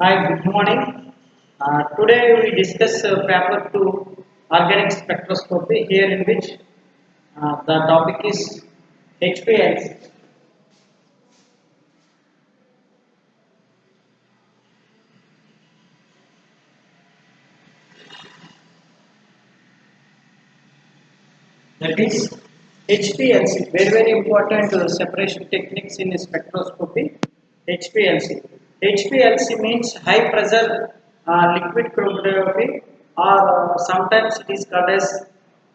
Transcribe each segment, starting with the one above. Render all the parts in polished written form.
Hi, good morning. Today we discuss paper 2 organic spectroscopy here in which the topic is HPLC. That is HPLC, very important separation techniques in spectroscopy. HPLC. HPLC means high pressure liquid chromatography or sometimes it is called as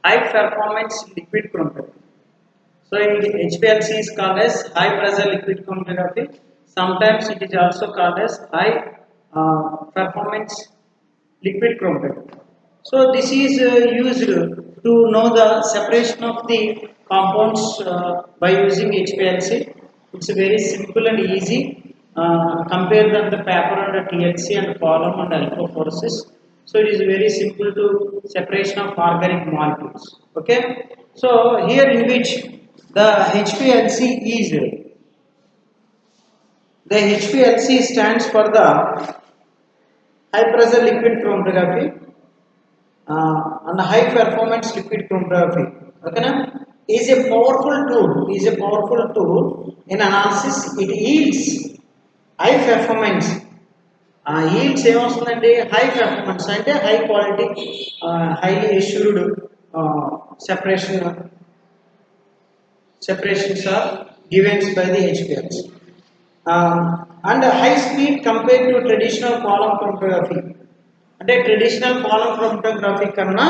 high performance liquid chromatography. So HPLC is called as high pressure liquid chromatography. Sometimes it is also called as high performance liquid chromatography. So this is used to know the separation of the compounds by using HPLC. It's very simple and easy. Compare than the paper and the TLC and column and electrophoresis. So it is very simple to separation of organic molecules. Okay. So here in which the HPLC is the HPLC stands for the high pressure liquid chromatography and high performance liquid chromatography. Okay, na? Is a powerful tool. Is a powerful tool in analysis. It yields high performance. Yields ఏమొస్తుందంటే high performance అంటే high quality, highly assured separation separations are given by the HPLC. And high speed compared to traditional column chromatography. అంటే traditional column chromatography కన్నా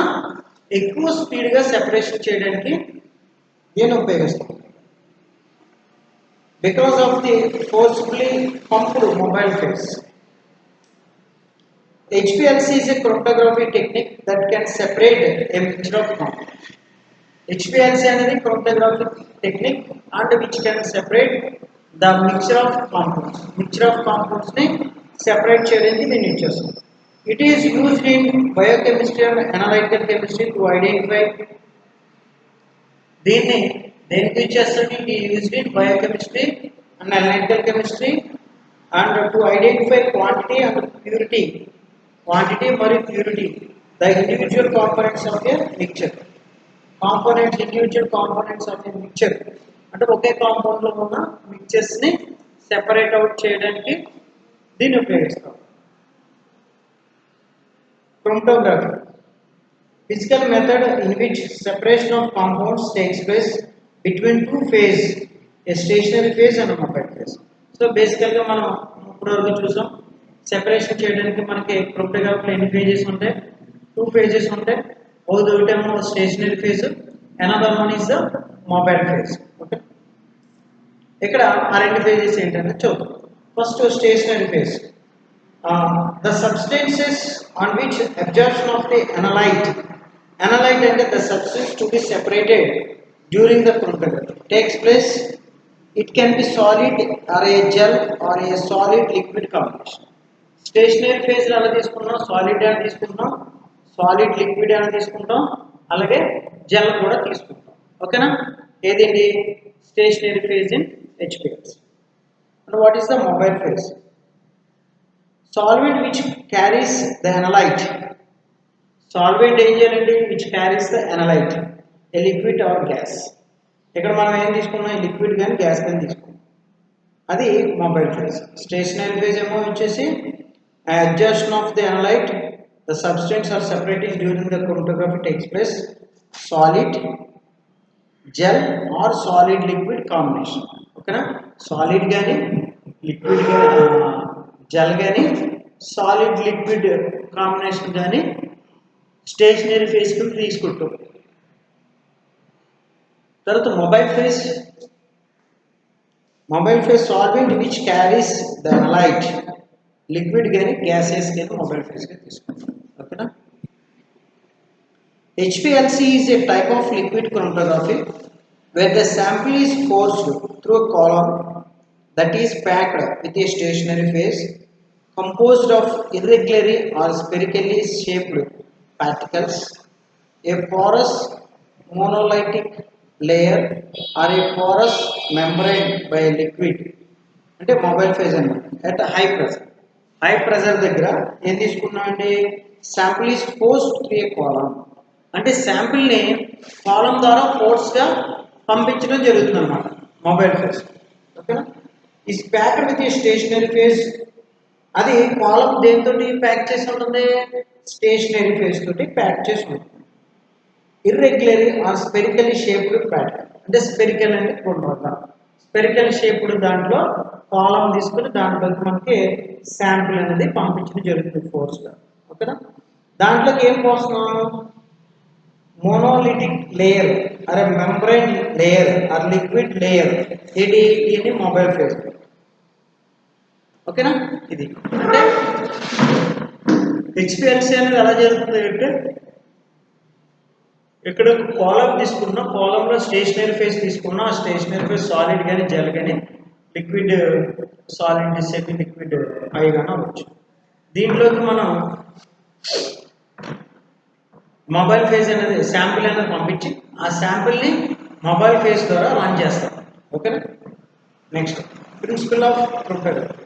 ఎక్కువ స్పీడ్గా separation చేయడానికి దీన్ని ఉపయోగిస్తాం because of the forcefully pumped mobile face. HPLC is a chromatography technique that can separate a mixture of compounds. HPLC అనేది chromatography technique and which can separate the mixture of compounds. Mixture of compounds ని separate చేయడానికి దీన్ని use చేస్తాం. It is used in biochemistry and analytical chemistry to identify దీన్ని దేనికి use చేస్తాం? It is used in biochemistry and analytical chemistry and to identify quantity మరియు purity, the individual components of a mixture. Individual components of a mixture అంటే ఒకే compound లో ఉన్న mixtures ని separate out చేయడానికి దీన్ని ఉపయోగిస్తాం. Chromatography, physical method in which separation of compounds takes place between two phases, a stationary phase and a mobile phase. So basically మనం ఇప్పటివరకు చూసాం సెపరేషన్ చేయడానికి మనకి క్రోమటోగ్రఫీలో ఎన్ని పేజెస్ ఉంటాయి? 2 పేజెస్ ఉంటాయి. ఒకటేమో stationary phase, another one is the mobile phase. Okay, ఇక్కడ ఆ రెండు పేజెస్ ఏంటంటే చూద్దాం. First stationary phase. The substances on which absorption of the analyte and the substance to be separated during the chromatography takes place. It can be solid or a gel or a solid liquid combination. Stationary phase లో అలా తీసుకున్నాం, solid అని తీసుకుంటాం, solid liquid అని తీసుకుంటాం, అలాగే gel కూడా తీసుకుంటాం. ఓకేనా? ఏదేంటి stationary phase in HPLC. And what is the mobile phase? Solvent which carries the analyte. Solvent ఏం చేయాలండి? Which carries the analyte, a liquid or gas. ఇక్కడ మనం ఏం తీసుకున్నాం? లిక్విడ్ కానీ గ్యాస్ కానీ తీసుకున్నాం. అది మొబైల్ ఫేజ్. స్టేషనరీ ఫేజ్ ఏమో వచ్చేసి adsorption of the analyte, the substance are separated during the chromatography takes place, solid, gel or solid liquid combination. ఓకేనా? సాలిడ్ కానీ లిక్విడ్ కానీ జెల్ కానీ సాలిడ్ లిక్విడ్ కాంబినేషన్ కానీ స్టేషనరీ ఫేజ్కి తీసుకుంటాం. తర్వాత mobile phase solvent which carries the analyte, liquid కానీ gases కానీ మొబైల్ ఫేజ్గా తీసుకుంటాం. ఓకేనా? HPLC is a type of liquid chromatography where the sample is forced through a column that is packed with a stationary phase composed of irregularly or spherically shaped particles, a porous monolithic layer or a porous membrane by a liquid అంటే mobile phase అన్నమాట. at high pressure. High pressure దగ్గర ఏం తీసుకున్నామంటే sample is forced through a column, అంటే శాంపిల్ని కాలం ద్వారా ఫోర్స్గా పంపించడం జరుగుతుంది అన్నమాట మొబైల్ ఫేస్. ఓకేనా. ఈ packed with a stationary phase, అది కాలం దేంతో ప్యాక్ చేసి ఉంటుంది, స్టేషనరీ ఫేస్ తోటి ప్యాక్ చేసి ఉంటుంది. Irregular or spherically shaped pattern, అంటే స్పెరికల్ అంటే గుండ్రంగా, స్పెరికల్ షేప్డ్ దాంట్లో కాలం తీసుకుని దాంట్లోకి మనకి శాంపిల్ అనేది పంపించడం జరుగుతుంది ఫోర్స్గా. ఓకేనా. దాంట్లోకి ఏం పోస్తున్నాం, మోనోలిటిక్ లేయర్ అరే membrane layer or liquid layer, ఇది మొబైల్ ఫేస్. ఓకేనా. ఇది అంటే హెచ్పిఎల్సి అనేది ఎలా జరుగుతుంది అంటే ఇక్కడ కాలం తీసుకున్న కాలంలో స్టేషనరీ ఫేస్ తీసుకున్న ఆ స్టేషనరీ ఫేస్ సాలిడ్ కానీ జెల్ కానీ లిక్విడ్ సాలిడ్ సెమీ లిక్విడ్ అవి కానీ అవ్వచ్చు. దీంట్లోకి మనం మొబైల్ ఫేస్ అనేది శాంపిల్ అనేది పంపించి ఆ శాంపిల్ని మొబైల్ ఫేస్ ద్వారా రన్ చేస్తాం. ఓకేనా. Next principle of chromatography.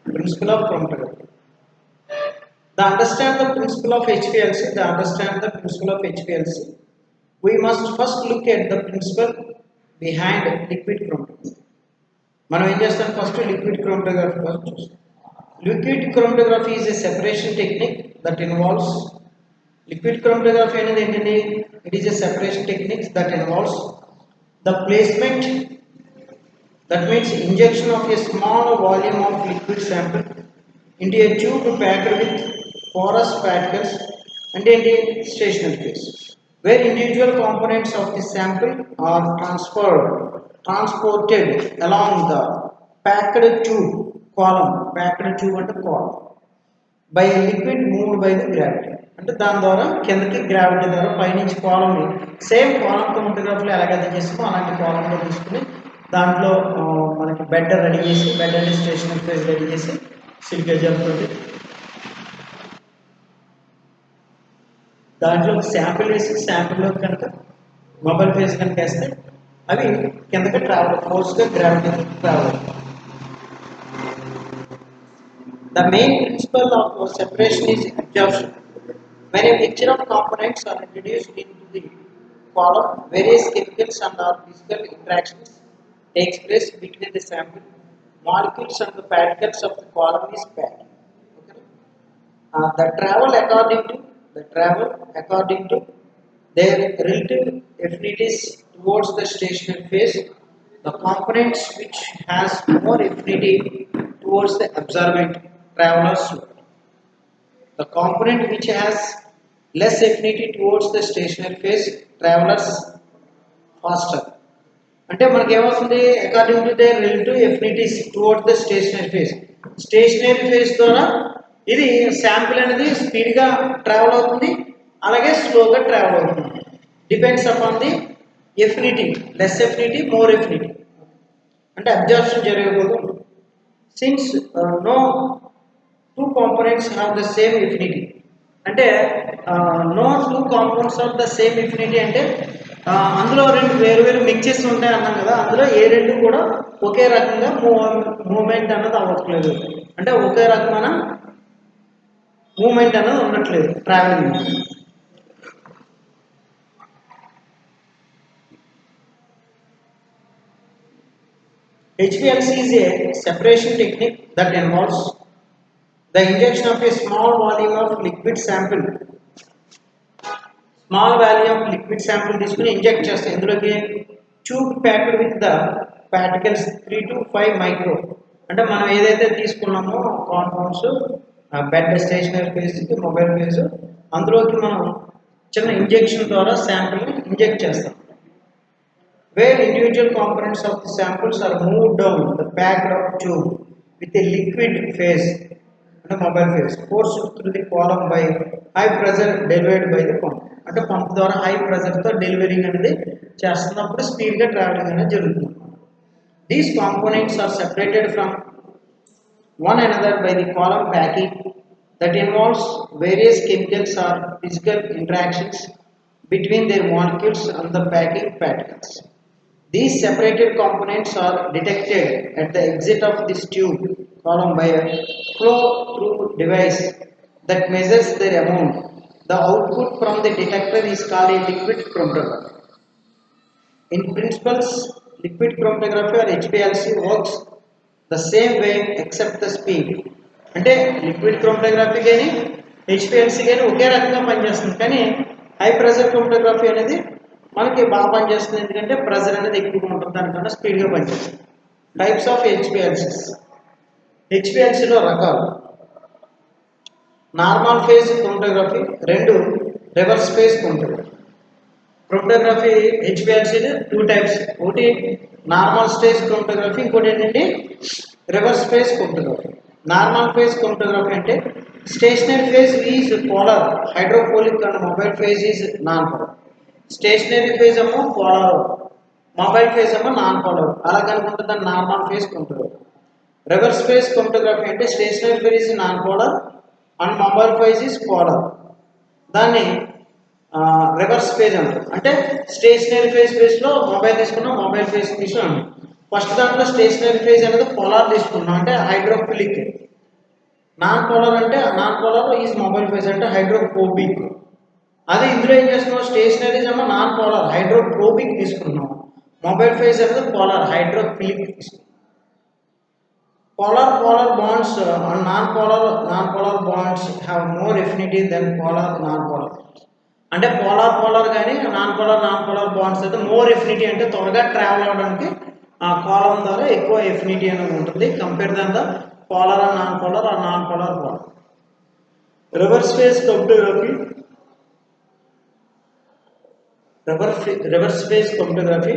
Principle of chromatography. The understand the principle of HPLC, we must first look at the principle behind liquid chromatography. మనం ఏం చేస్తాం, ఫస్ట్ లిక్విడ్ క్రోమటోగ్రఫీ ఫస్ట్ చూస్తాం. Liquid chromatography is a separation technique that involves, liquid chromatography అనేది ఏంటండి, it is a separation technique that involves the placement, that means injection of a small volume of liquid sample into a tube packed with porous particles and into stationary phase, where individual components of the sample are transported along the packed tube column, packed tube and column by liquid moved by the gravity, అంటే దాని ద్వారా కిందకి gravity ద్వారా పైనుంచి కాలంని same కాలం క్రోమటోగ్రఫీలో ఎలాగైతే చేస్తామో అలాంటి కాలంలో తీసుకుని దాంట్లో మనకి బెడ్ రెడీ చేసి, bed and stationary phase ready చేసి సిలికా జెల్ తోటి దాంట్లో శాంపిల్ వేసి శాంపిల్లో కనుక మొబైల్ ఫేస్ కనుక వేస్తే అవి కిందకి ట్రావెల్ ఫోర్స్గా గ్రావిటీ ట్రావెల్ అవుతుంది. The main principle of separation is absorption. When a mixture of components are introduced into the column, various chemicals and or physical interactions takes place between the sample molecules and the particles of the column is packed. Okay. The travel according to their relative affinities towards the stationary phase. The components which has more affinity towards the absorbent travels slower. The component which has less affinity towards the stationary phase travels faster. అంటే మనకి ఏమవుతుంది, according to their relative affinities towards the stationary phase, stationary phase ద్వారా ఇది sample అనేది స్పీడ్గా travel అవుతుంది, అలాగే స్లోగా ట్రావెల్ అవుతుంది. Depends upon the affinity, less affinity more affinity, అంటే అబ్జర్ప్షన్ జరగకూడదు. Since no two components have the same affinity, అంటే no two compounds of the same affinity అంటే అందులో రెండు వేరు వేరు మిక్సెస్ ఉంటాయి అన్నాం కదా, అందులో ఏ రెండు కూడా ఒకే రకంగా మూమెంట్ అన్నది అవ్వట్లేదు, అంటే ఒకే రకమైన మూమెంట్ అన్నది ఉండట్లేదు travelling. HPLC is a separation technique that involves the injection of a small volume of liquid sample, small value of liquid sample తీసుకుని ఇంజెక్ట్ చేస్తాం ఇందులోకి, tube packed with the particles 3 to 5 micro, అంటే మనం ఏదైతే తీసుకున్నామో compounds bed stationary ఫేజ్కి mobile phase, అందులోకి మనం చిన్న ఇంజెక్షన్ ద్వారా శాంపుల్ని ఇంజెక్ట్ చేస్తాం. Where individual components of the samples are move down the packed of tube with a liquid phase, అంటే mobile phase force through the column by high pressure delivered by the pump, అంటే pump ద్వారా high ప్రెజర్తో delivering అనేది చేస్తున్నప్పుడు స్పీడ్గా travelling అనేది జరుగుతుంది. These components are separated from one another by the column packing that involves various chemicals or physical interactions between their molecules and the packing particles. These separated components are detected at the exit of this tube column by a flow through device that measures their amount. The output from the detector is called a liquid chromatograph. In principles, liquid chromatography or HPLC works the same way except the speed. అంటే liquid chromatography కానీ HPLC కానీ ఒకే రకంగా పనిచేస్తుంది, కానీ high pressure chromatography అనేది మనకి బాగా పనిచేస్తుంది, ఎందుకంటే ప్రెషర్ అనేది ఎక్కువగా ఉంటుంది, దానికన్నా స్పీడ్గా పనిచేస్తుంది. Types of HPLCs. హెచ్పిఎల్సిలో రకాలు: నార్మల్ ఫేజ్ క్రోమటోగ్రఫీ, రెండు reverse phase chromatography. Chromatography HPLC two types, ఒకటి నార్మల్ స్టేజ్ క్రోమటోగ్రఫీ, ఇంకోటి ఏంటంటే reverse phase chromatography. Normal phase chromatography అంటే stationary phase is polar hydrophilic and mobile phase is non polar. Stationary phase ఏమో polar, mobile phase ఏమో non polar, అలా కనుకుంటుంది normal phase chromatography. Reverse phase chromatography అంటే stationary phase is non polar and mobile phase is polar, దాన్ని reverse phase అంటారు. అంటే stationary phase బేస్లో mobile తీసుకున్నాం, మొబైల్ ఫేజ్ తీసుకున్నాం. ఫస్ట్ దాంట్లో స్టేషనరీ ఫేజ్ అనేది పోలార్ తీసుకున్నాం అంటే హైడ్రోఫిలిక్. నాన్ పోలార్ అంటే non polar is mobile phase అంటే హైడ్రోఫోబిక్. అదే ఇందులో ఏం చేస్తున్నాం, స్టేషనరీస్ ఏమో నాన్ పోలార్ హైడ్రోఫోబిక్ తీసుకున్నాం, మొబైల్ ఫేజ్ అనేది పోలార్ హైడ్రోఫిలిక్ తీసుకున్నాం. Polar bonds and non-polar bonds have more affinity than polar non-polar. అంటే పోలార్ కానీ నాన్ పోలార్ బాండ్స్ అయితే మోర్ ఎఫినిటీ అంటే త్వరగా ట్రావెల్ అవడానికి ఆ కాలం ద్వారా ఎక్కువ ఎఫినిటీ అనేది ఉంటుంది compare then the polar and non polar bond. Reverse phase chromatography. Reverse phase chromatography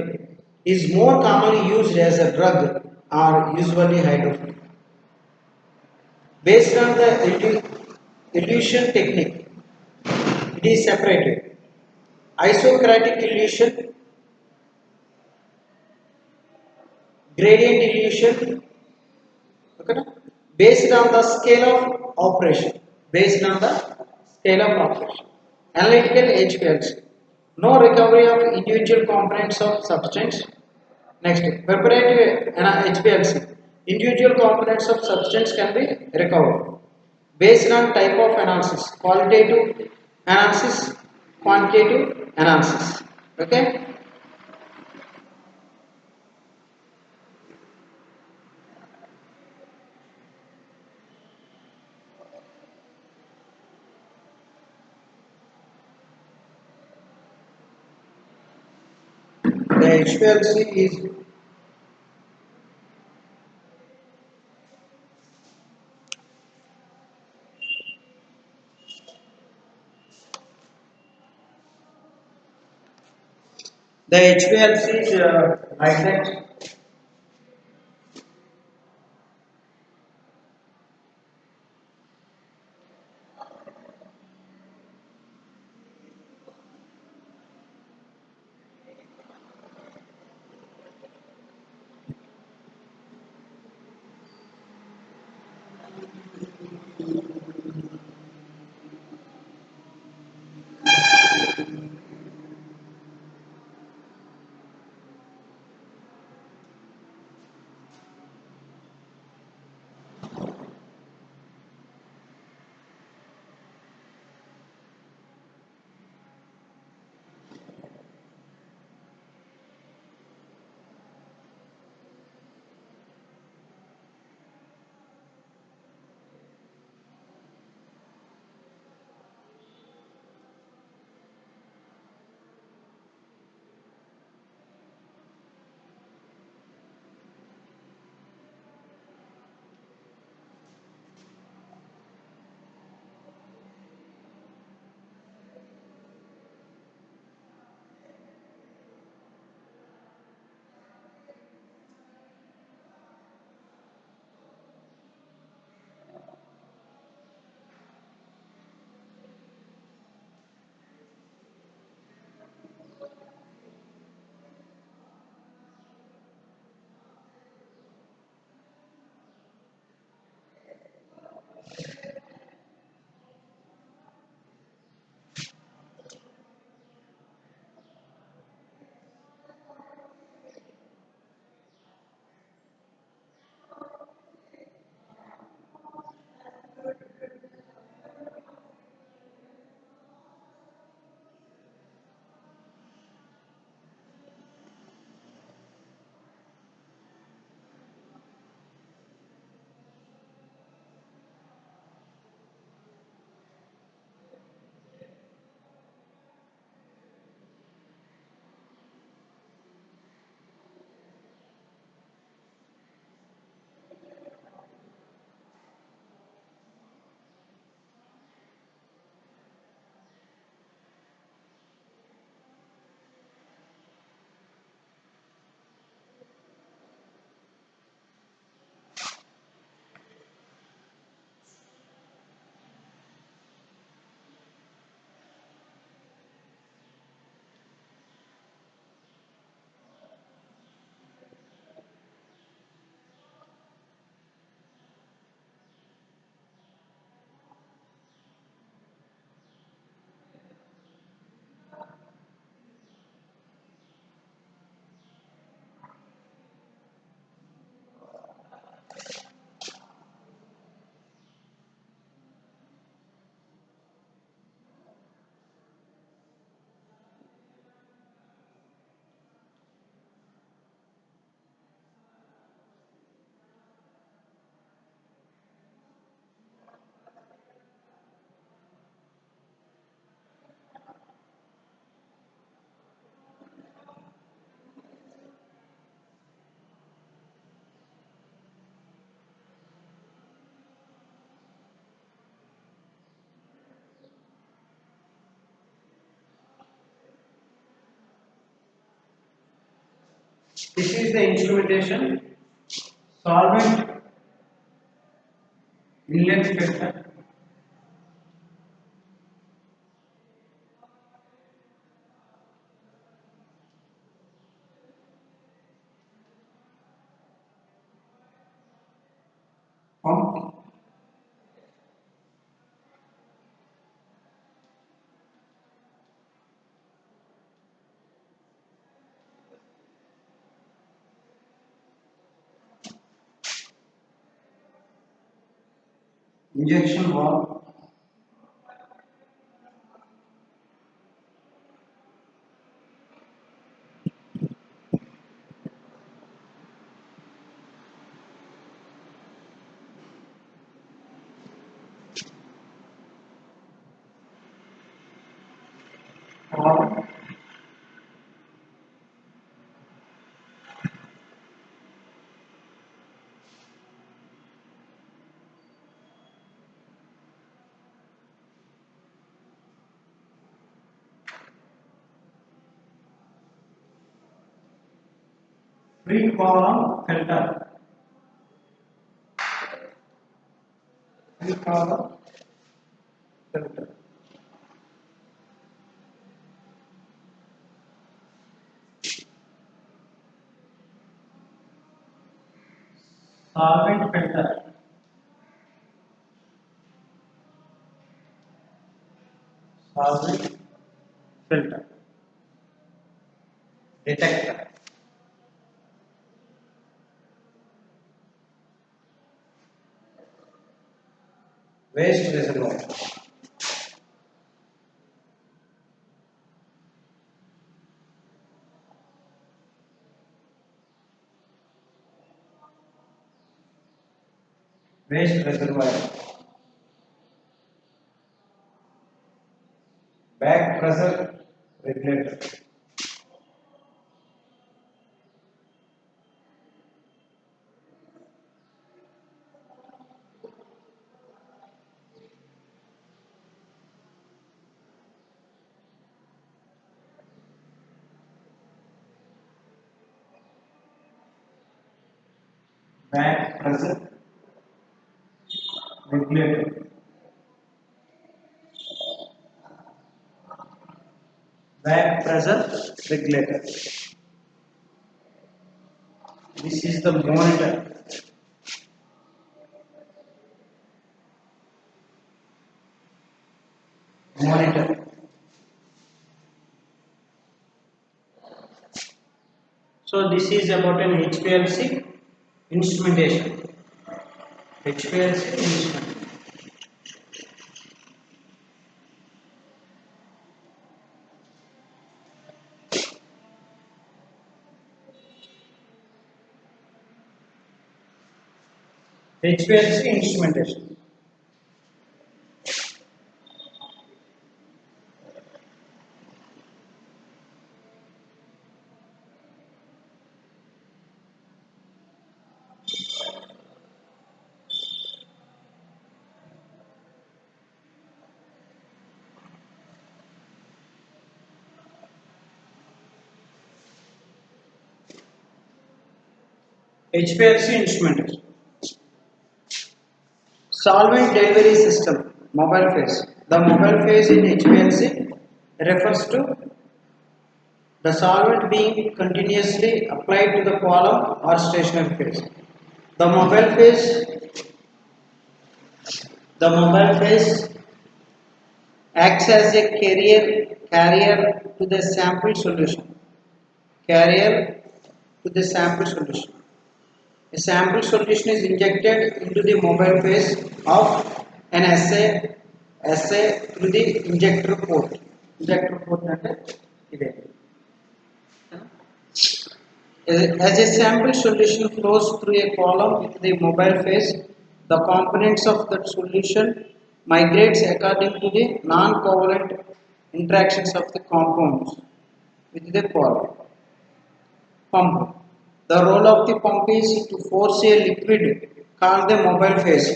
is more commonly used as a drug or usually hydrophilic. Based on the elution technique, it is separated: isocratic elution, gradient elution, okay, based on the scale of operation. Analytical HPLC, no recovery of individual components of substance. Next, preparative HPLC, individual components of substance can be recovered based on type of analysis: qualitative analysis, quantitative analysis. Okay. The HPLC is like that. This is the instrumentation. Solvent inlet filter. Pump. Injection valve. Valve. Free column filter. Free column filter. Solvent filter. Solvent filter. Detector. Waste reservoir. Waste reservoir. Back pressure regulator. Back pressure regulator. Back pressure regulator. This is the monitor. Monitor. So this is about an HPLC instrumentation. HPLC instrument. HPLC instrumentation. HPLC instrumentation. Solvent delivery system, mobile phase. The mobile phase in HPLC refers to the solvent being continuously applied to the column or stationary phase. The mobile phase, the mobile phase acts as a carrier to the sample solution. Carrier to the sample solution. A sample solution is injected into the mobile phase of an assay through the injector port. Injector port ante as a sample solution flows through a column with the mobile phase, the components of that solution migrates according to the non-covalent interactions of the compounds with the column. Pump. The role of the pump is to force a liquid called the mobile phase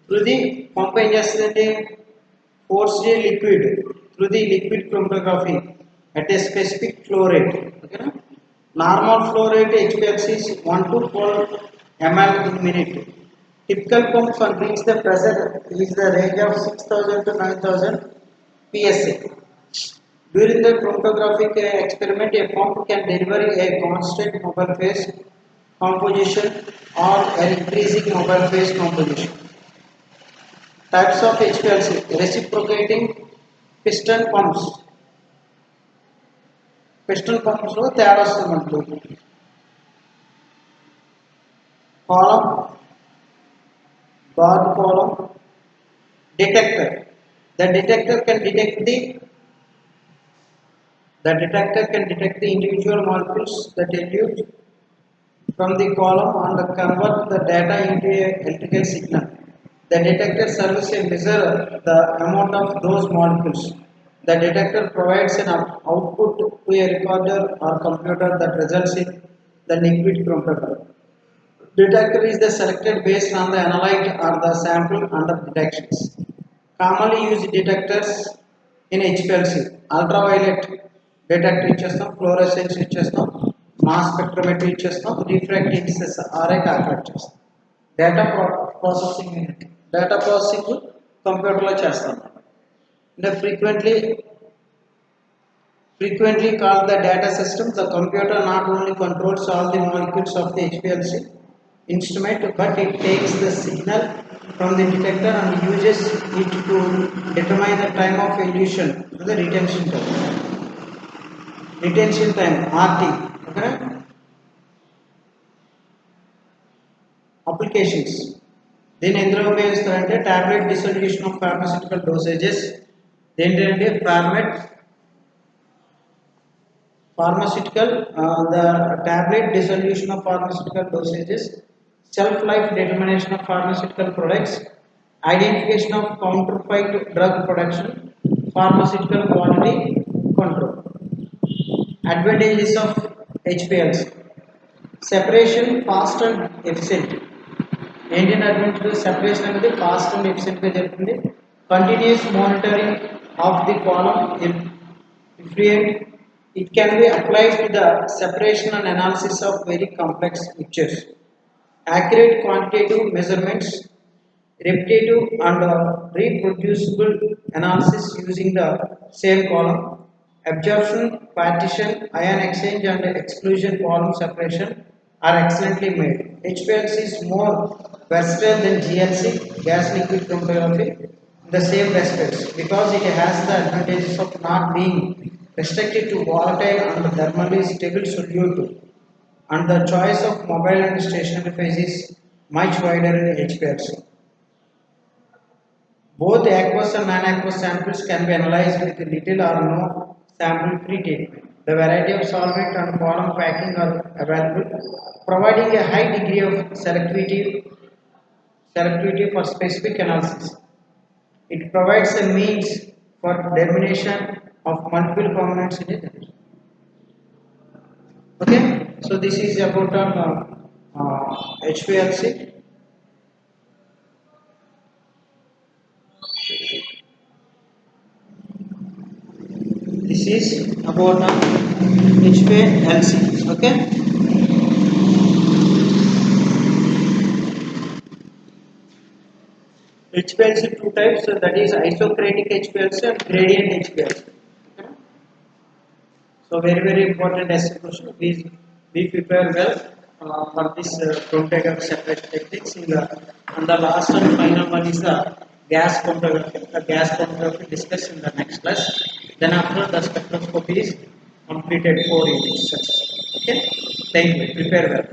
through the pump ఏం చేస్తుందంటే force a liquid through the liquid chromatography at a specific flow rate. Okay? Normal flow rate HPLC is 1 to 12 ml in minute. Typical pump can reach the pressure is the range of 6000 to 9000 psa. During the chromatographic experiment, a pump can deliver a constant mobile phase composition or an increasing mobile phase composition. Types of HPLC: reciprocating piston pumps. Piston pumps లో తేడా వస్తుంది మనకు. Column, barred column, detector. The detector can detect the individual molecules that elute from the column and convert the data into a electrical signal. The detector serves a measure the amount of those molecules. The detector provides an output to a recorder or computer that results in the liquid chromatograph. Detector is the selected based on the analyte or the sample under detections. Commonly used detectors in HPLC: ultraviolet detector ఇచ్చేస్తాం, fluorescence ఇచ్చేస్తాం, mass spectrometry ఇచ్చేస్తాం, refract indices RI calculate చేస్తాం. Data processing కంప్యూటర్లో చేస్తాం. అంటే frequently called the data system, the computer not only controls all the molecules of the HPLC instrument, but it takes the signal from the detector and uses it to determine the time of elution, the retention time. Retention time, RT. Okay. Applications. దీన్ని ఎందులో ఉపయోగిస్తారంటే tablet dissolution of pharmaceutical dosages, ఏంటంటే the tablet dissolution of pharmaceutical dosages, shelf life determination of pharmaceutical products, identification of counterfeit drug production, pharmaceutical quality control. Advantages of HPLC: separation fast and efficient. Indian advantage separation అనేది fast and efficient గా జరుగుతుంది. Continuous monitoring of the column effluent. It can be applied to the separation and analysis of very complex mixtures. Accurate quantitative measurements, repetitive and reproducible analysis using the same column, absorption, partition, ion exchange and exclusion column separation are excellently made. HPLC is more versatile than GLC, gas liquid chromatography, in the same respects, because it has the advantages of not being restricted to volatile and thermally stable solute, and the choice of mobile and stationary phase is much wider in HPLC. Both aqueous and non-aqueous samples can be analyzed with little or no sample pre-treatment. The variety of solvent and column packing are available, providing a high degree of selectivity for specific analysis. It provides a means for determination of multiple components in it. Okay, so this is about HPLC. This is about HPLC. Okay. HPLC two types, so that is isocratic HPLC and gradient HPLC. Okay. So very important essay question. Please be prepared well for this chromatography separation techniques. And the last and final one is the gas chromatography. The gas chromatography discussed in the next class. Then after the spectroscopy is completed 4 units. Okay. Thank you. Prepare well.